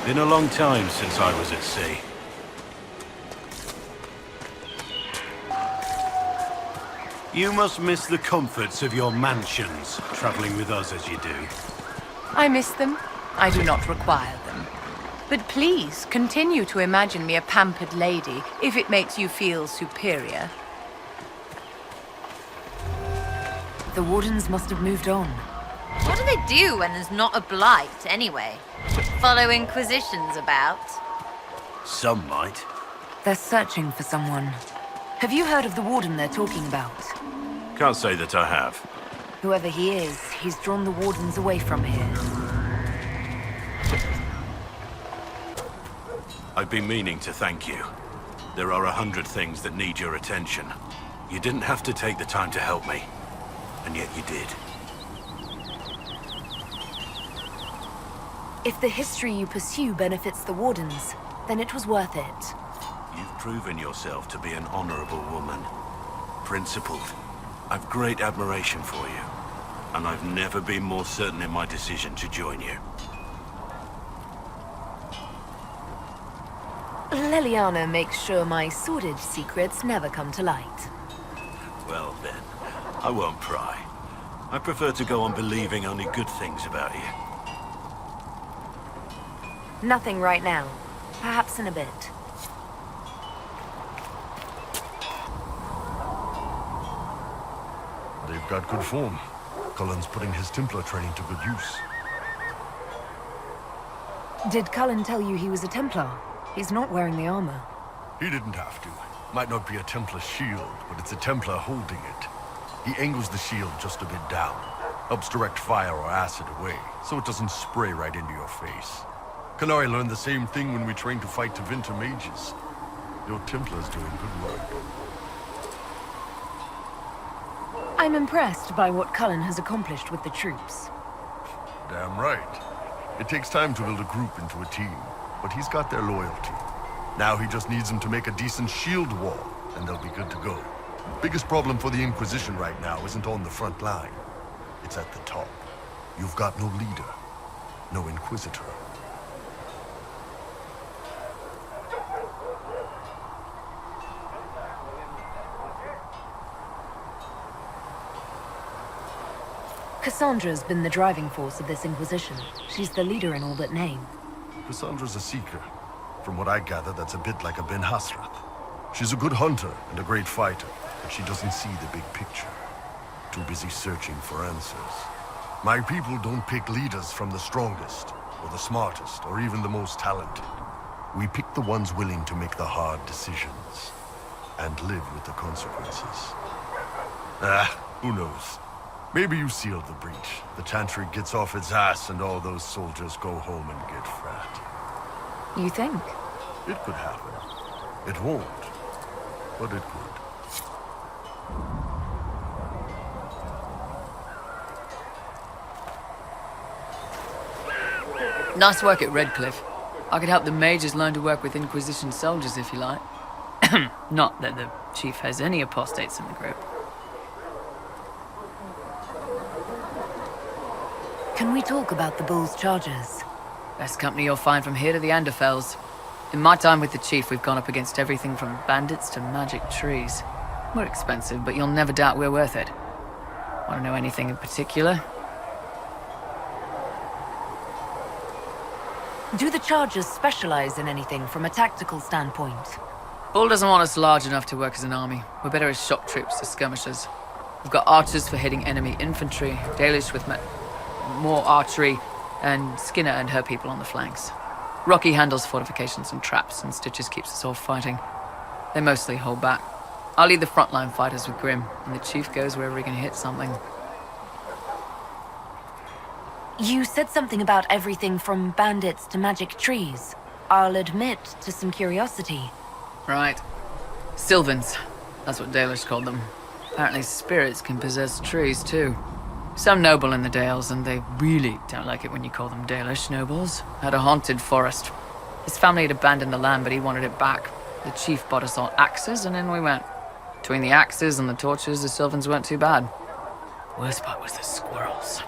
Been a long time since I was at sea. You must miss the comforts of your mansions, traveling with us as you do. I miss them. I do not require them. But please, continue to imagine me a pampered lady, if it makes you feel superior. The Wardens must have moved on. What do they do when there's not a blight, anyway? Follow Inquisitions about? Some might. They're searching for someone. Have you heard of the Warden they're talking about? Can't say that I have. Whoever he is, he's drawn the Wardens away from here. I've been meaning to thank you. There are 100 things that need your attention. You didn't have to take the time to help me, and yet you did. If the history you pursue benefits the Wardens, then it was worth it. You've proven yourself to be an honorable woman. Principled. I've great admiration for you, and I've never been more certain in my decision to join you. Leliana makes sure my sordid secrets never come to light. Well then, I won't pry. I prefer to go on believing only good things about you. Nothing right now. Perhaps in a bit. They've got good form. Cullen's putting his Templar training to good use. Did Cullen tell you he was a Templar? He's not wearing the armor. He didn't have to. Might not be a Templar shield, but it's a Templar holding it. He angles the shield just a bit down. Helps direct fire or acid away, so it doesn't spray right into your face. Canary learned the same thing when we trained to fight Tevinter mages. Your Templar's doing good work. I'm impressed by what Cullen has accomplished with the troops. Damn right. It takes time to build a group into a team, but he's got their loyalty. Now he just needs them to make a decent shield wall, and they'll be good to go. Biggest problem for the Inquisition right now isn't on the front line. It's at the top. You've got no leader, no Inquisitor. Cassandra's been the driving force of this Inquisition. She's the leader in all but name. Cassandra's a seeker. From what I gather, that's a bit like a Ben Hasrath. She's a good hunter and a great fighter, but she doesn't see the big picture. Too busy searching for answers. My people don't pick leaders from the strongest, or the smartest, or even the most talented. We pick the ones willing to make the hard decisions, and live with the consequences. Who knows? Maybe you sealed the breach. The Chantry gets off its ass and all those soldiers go home and get fat. You think? It could happen. It won't, but it could. Nice work at Redcliffe. I could help the mages learn to work with Inquisition soldiers if you like. Not that the chief has any apostates in the group. Can we talk about the Bull's charges? Best company you'll find from here to the Anderfells. In my time with the chief, we've gone up against everything from bandits to magic trees. We're expensive, but you'll never doubt we're worth it. Want to know anything in particular? Do the charges specialize in anything from a tactical standpoint? Bull doesn't want us large enough to work as an army. We're better as shock troops, as skirmishers. We've got archers for hitting enemy infantry, Dalish with more archery, and Skinner and her people on the flanks. Rocky handles fortifications and traps, and Stitches keeps us all fighting. They mostly hold back. I'll lead the frontline fighters with Grim, and the chief goes wherever he can hit something. You said something about everything from bandits to magic trees. I'll admit to some curiosity. Right. Sylvans. That's what Dalish called them. Apparently spirits can possess trees, too. Some noble in the Dales, and they really don't like it when you call them Dalish nobles, had a haunted forest. His family had abandoned the land, but he wanted it back. The chief bought us all axes, and in we went. Between the axes and the torches, the Sylvans weren't too bad. Worst part was the squirrels.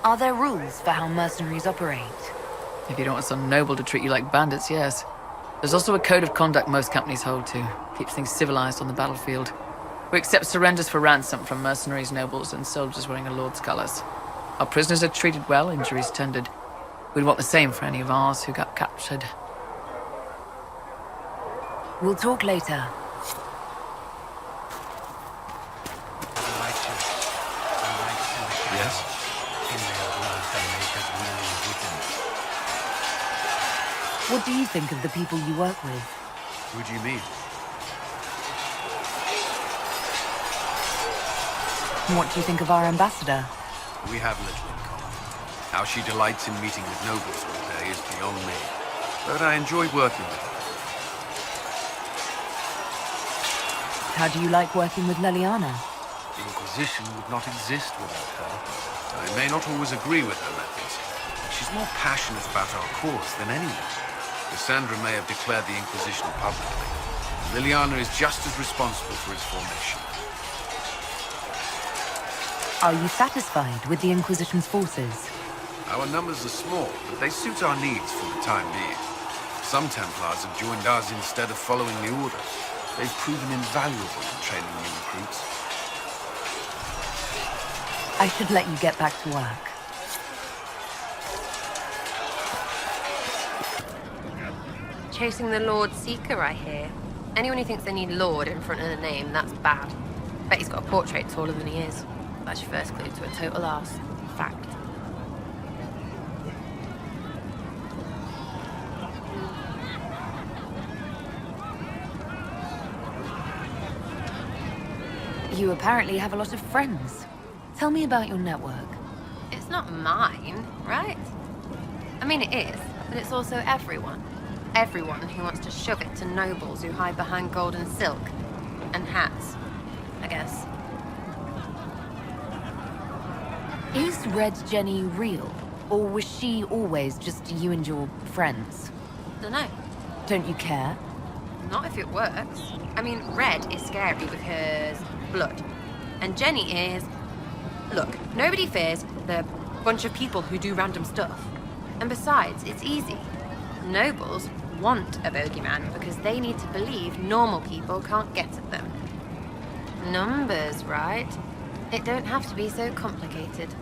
Are there rules for how mercenaries operate? If you don't want some noble to treat you like bandits, yes. There's also a code of conduct most companies hold to. Keeps things civilized on the battlefield. We accept surrenders for ransom from mercenaries, nobles, and soldiers wearing a lord's colors. Our prisoners are treated well, injuries tended. We'd want the same for any of ours who got captured. We'll talk later. Yes? What do you think of the people you work with? Who do you mean? What do you think of our ambassador? We have little in common. How she delights in meeting with nobles all day is beyond me. But I enjoy working with her. How do you like working with Leliana? The Inquisition would not exist without her. I may not always agree with her methods, but she's more passionate about our cause than anyone. Cassandra may have declared the Inquisition publicly. Liliana is just as responsible for its formation. Are you satisfied with the Inquisition's forces? Our numbers are small, but they suit our needs for the time being. Some Templars have joined us instead of following the Order. They've proven invaluable in training new recruits. I should let you get back to work. Chasing the Lord Seeker, I hear. Anyone who thinks they need Lord in front of the name, that's bad. Bet he's got a portrait taller than he is. That's your first clue to a total arse. Fact. You apparently have a lot of friends. Tell me about your network. It's not mine, right? I mean, it is, but it's also everyone. Everyone who wants to shove it to nobles who hide behind gold and silk. And hats, I guess. Is Red Jenny real? Or was she always just you and your friends? Dunno. Don't you care? Not if it works. I mean, Red is scary because blood. And Jenny is... Look, nobody fears the bunch of people who do random stuff. And besides, it's easy. Nobles want a bogeyman because they need to believe normal people can't get at them. Numbers, right? It don't have to be so complicated.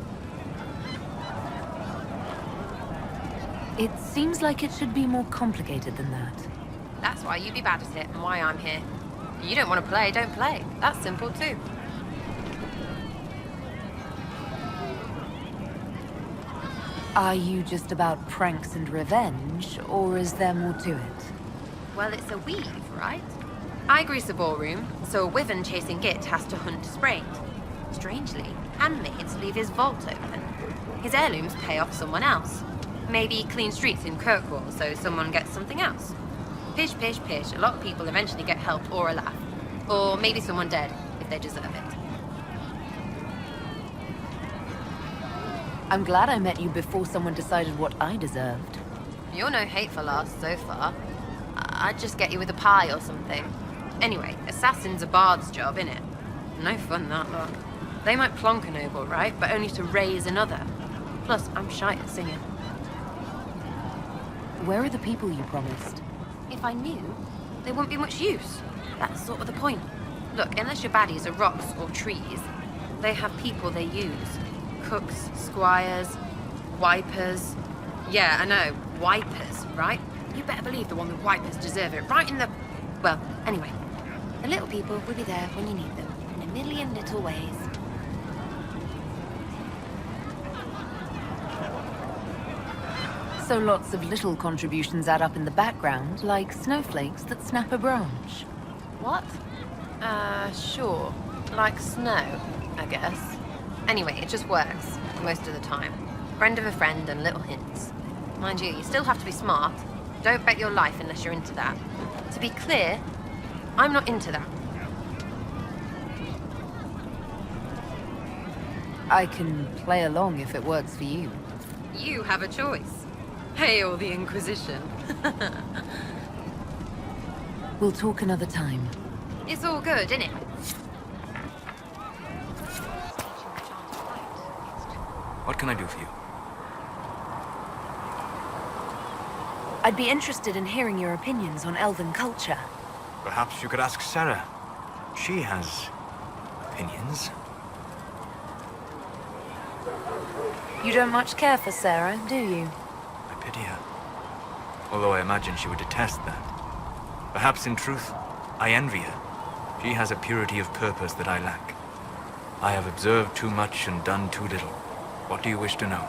It seems like it should be more complicated than that. That's why you'd be bad at it and why I'm here. You don't want to play, don't play. That's simple too. Are you just about pranks and revenge, or is there more to it? Well, it's a weave, right? I grease a ballroom, so a wyvern chasing Git has to hunt sprained. Strangely, handmaids leave his vault open. His heirlooms pay off someone else. Maybe clean streets in Kirkwall so someone gets something else. Pish, pish, pish. A lot of people eventually get help or a laugh. Or maybe someone dead, if they deserve it. I'm glad I met you before someone decided what I deserved. You're no hateful ass so far. I'd just get you with a pie or something. Anyway, assassin's a bard's job, innit? No fun, that lot. They might plonk a noble, right? But only to raise another. Plus, I'm shy at singing. Where are the people you promised? If I knew, there wouldn't be much use. That's sort of the point. Look, unless your baddies are rocks or trees, they have people they use. Cooks, squires, wipers. Yeah, I know, wipers, right? You better believe the one with wipers deserve it, right in the... Well, anyway. The little people will be there when you need them, in a million little ways. So lots of little contributions add up in the background, like snowflakes that snap a branch. What? Sure. Like snow, I guess. Anyway, it just works, most of the time. Friend of a friend and little hints. Mind you still have to be smart. Don't bet your life unless you're into that. To be clear, I'm not into that. I can play along if it works for you. You have a choice. Hail the Inquisition. We'll talk another time. It's all good, innit? What can I do for you? I'd be interested in hearing your opinions on elven culture. Perhaps you could ask Sarah. She has opinions. You don't much care for Sarah, do you? I pity her. Although I imagine she would detest that. Perhaps in truth, I envy her. She has a purity of purpose that I lack. I have observed too much and done too little. What do you wish to know?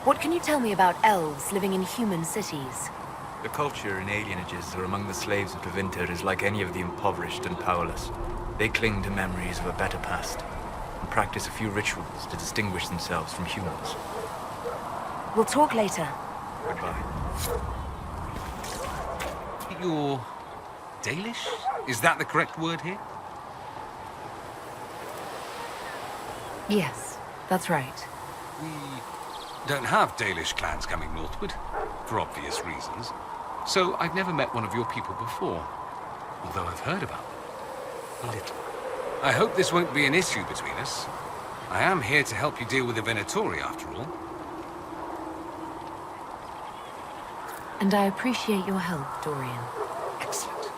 What can you tell me about elves living in human cities? The culture in alienages or among the slaves of Tevinter is like any of the impoverished and powerless. They cling to memories of a better past and practice a few rituals to distinguish themselves from humans. We'll talk later. Goodbye. You're Dalish? Is that the correct word here? Yes, that's right. We don't have Dalish clans coming northward, for obvious reasons. So I've never met one of your people before, although I've heard about them. A little. I hope this won't be an issue between us. I am here to help you deal with the Venatori, after all. And I appreciate your help, Dorian. Excellent.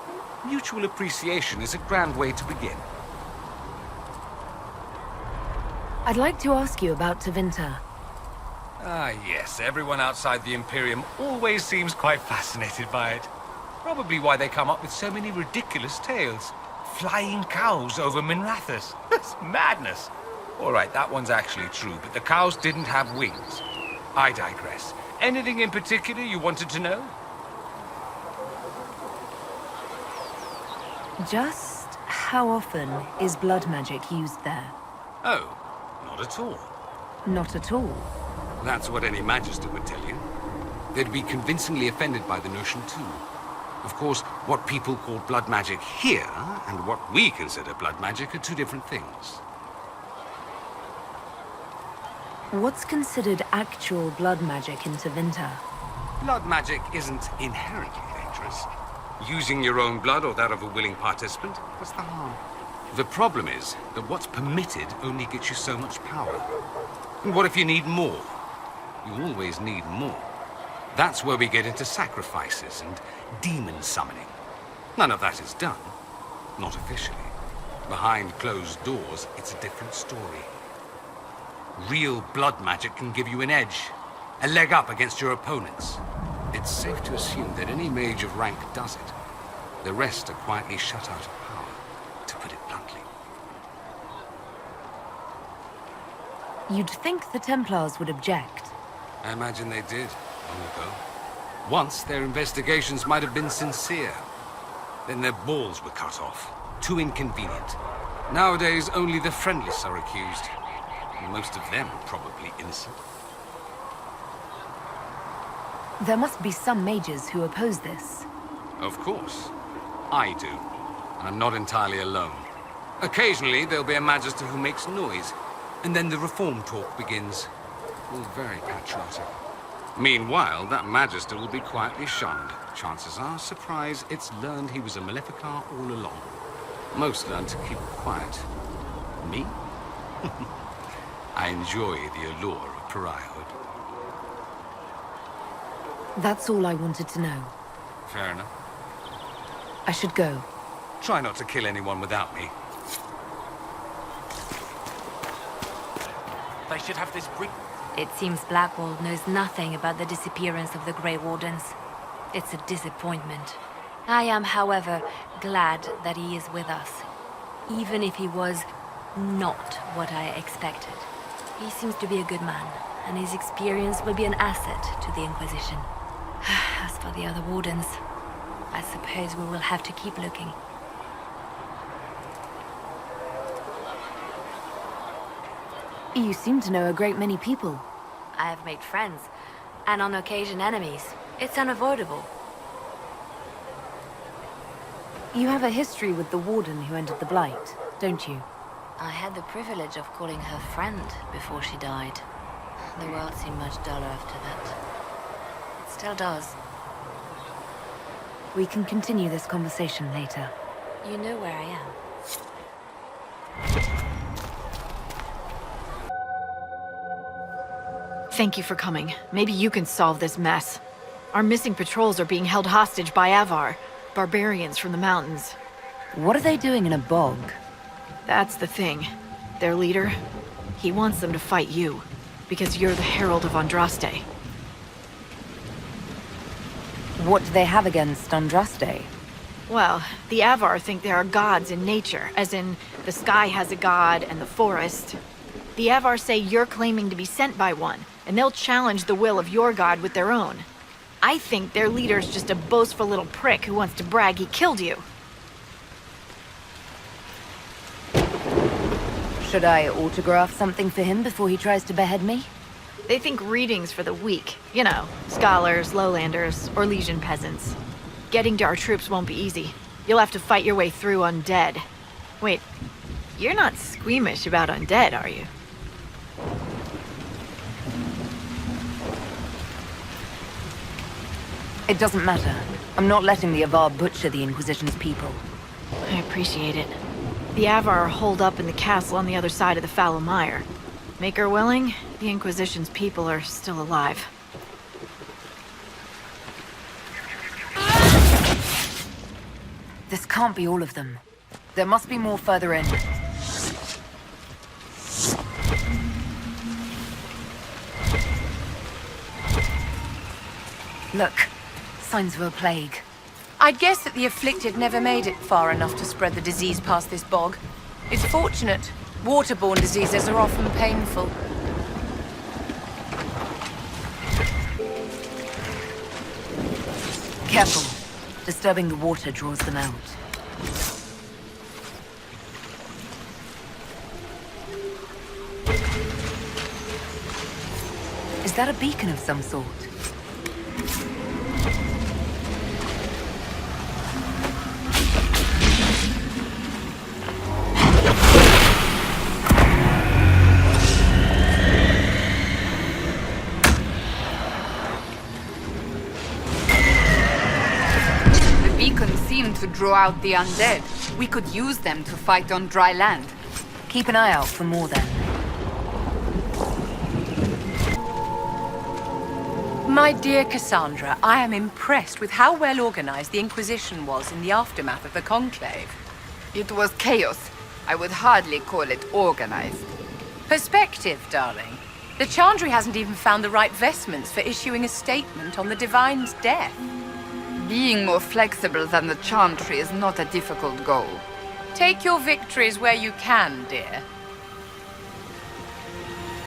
Mutual appreciation is a grand way to begin. I'd like to ask you about Tevinter. Ah, yes. Everyone outside the Imperium always seems quite fascinated by it. Probably why they come up with so many ridiculous tales. Flying cows over Minrathous. That's madness. All right, that one's actually true, but the cows didn't have wings. I digress. Anything in particular you wanted to know? Just how often is blood magic used there? Oh, not at all. Not at all. That's what any Magister would tell you. They'd be convincingly offended by the notion, too. Of course, what people call blood magic here, and what we consider blood magic, are two different things. What's considered actual blood magic in Tevinter? Blood magic isn't inherently dangerous. Using your own blood or that of a willing participant, what's the harm? The problem is that what's permitted only gets you so much power. And what if you need more? You always need more. That's where we get into sacrifices and demon summoning. None of that is done. Not officially. Behind closed doors, it's a different story. Real blood magic can give you an edge, a leg up against your opponents. It's safe to assume that any mage of rank does it. The rest are quietly shut out of power, to put it bluntly. You'd think the Templars would object. I imagine they did, long ago. Once, their investigations might have been sincere. Then their balls were cut off. Too inconvenient. Nowadays, only the friendless are accused. And most of them probably innocent. There must be some mages who oppose this. Of course. I do. And I'm not entirely alone. Occasionally, there'll be a Magister who makes noise. And then the reform talk begins. All very patriotic. Meanwhile, that Magister will be quietly shunned. Chances are, surprise, it's learned he was a Maleficar all along. Most learn to keep quiet. Me? I enjoy the allure of pariahhood. That's all I wanted to know. Fair enough. I should go. Try not to kill anyone without me. They should have this brick. It seems Blackwall knows nothing about the disappearance of the Grey Wardens. It's a disappointment. I am, however, glad that he is with us, even if he was not what I expected. He seems to be a good man, and his experience will be an asset to the Inquisition. As for the other Wardens, I suppose we will have to keep looking. You seem to know a great many people. I have made friends, and on occasion enemies. It's unavoidable. You have a history with the Warden who entered the Blight, don't you? I had the privilege of calling her friend before she died. The world seemed much duller after that. It still does. We can continue this conversation later. You know where I am. Thank you for coming. Maybe you can solve this mess. Our missing patrols are being held hostage by Avar, barbarians from the mountains. What are they doing in a bog? That's the thing. Their leader, he wants them to fight you, because you're the Herald of Andraste. What do they have against Andraste? Well, the Avar think there are gods in nature, as in, the sky has a god and the forest. The Avar say you're claiming to be sent by one, and they'll challenge the will of your god with their own. I think their leader's just a boastful little prick who wants to brag he killed you. Should I autograph something for him before he tries to behead me? They think readings for the weak. You know, scholars, lowlanders, or Legion peasants. Getting to our troops won't be easy. You'll have to fight your way through undead. Wait, you're not squeamish about undead, are you? It doesn't matter. I'm not letting the Avar butcher the Inquisition's people. I appreciate it. The Avar are holed up in the castle on the other side of the fallow mire. Make her willing, the Inquisition's people are still alive. This can't be all of them. There must be more further in. Look, signs of a plague. I'd guess that the afflicted never made it far enough to spread the disease past this bog. It's fortunate. Waterborne diseases are often painful. Careful. Disturbing the water draws them out. Is that a beacon of some sort? To draw out the undead. We could use them to fight on dry land. Keep an eye out for more then. My dear Cassandra, I am impressed with how well organized the Inquisition was in the aftermath of the Conclave. It was chaos. I would hardly call it organized. Perspective, darling. The Chandri hasn't even found the right vestments for issuing a statement on the Divine's death. Being more flexible than the Chantry is not a difficult goal. Take your victories where you can, dear.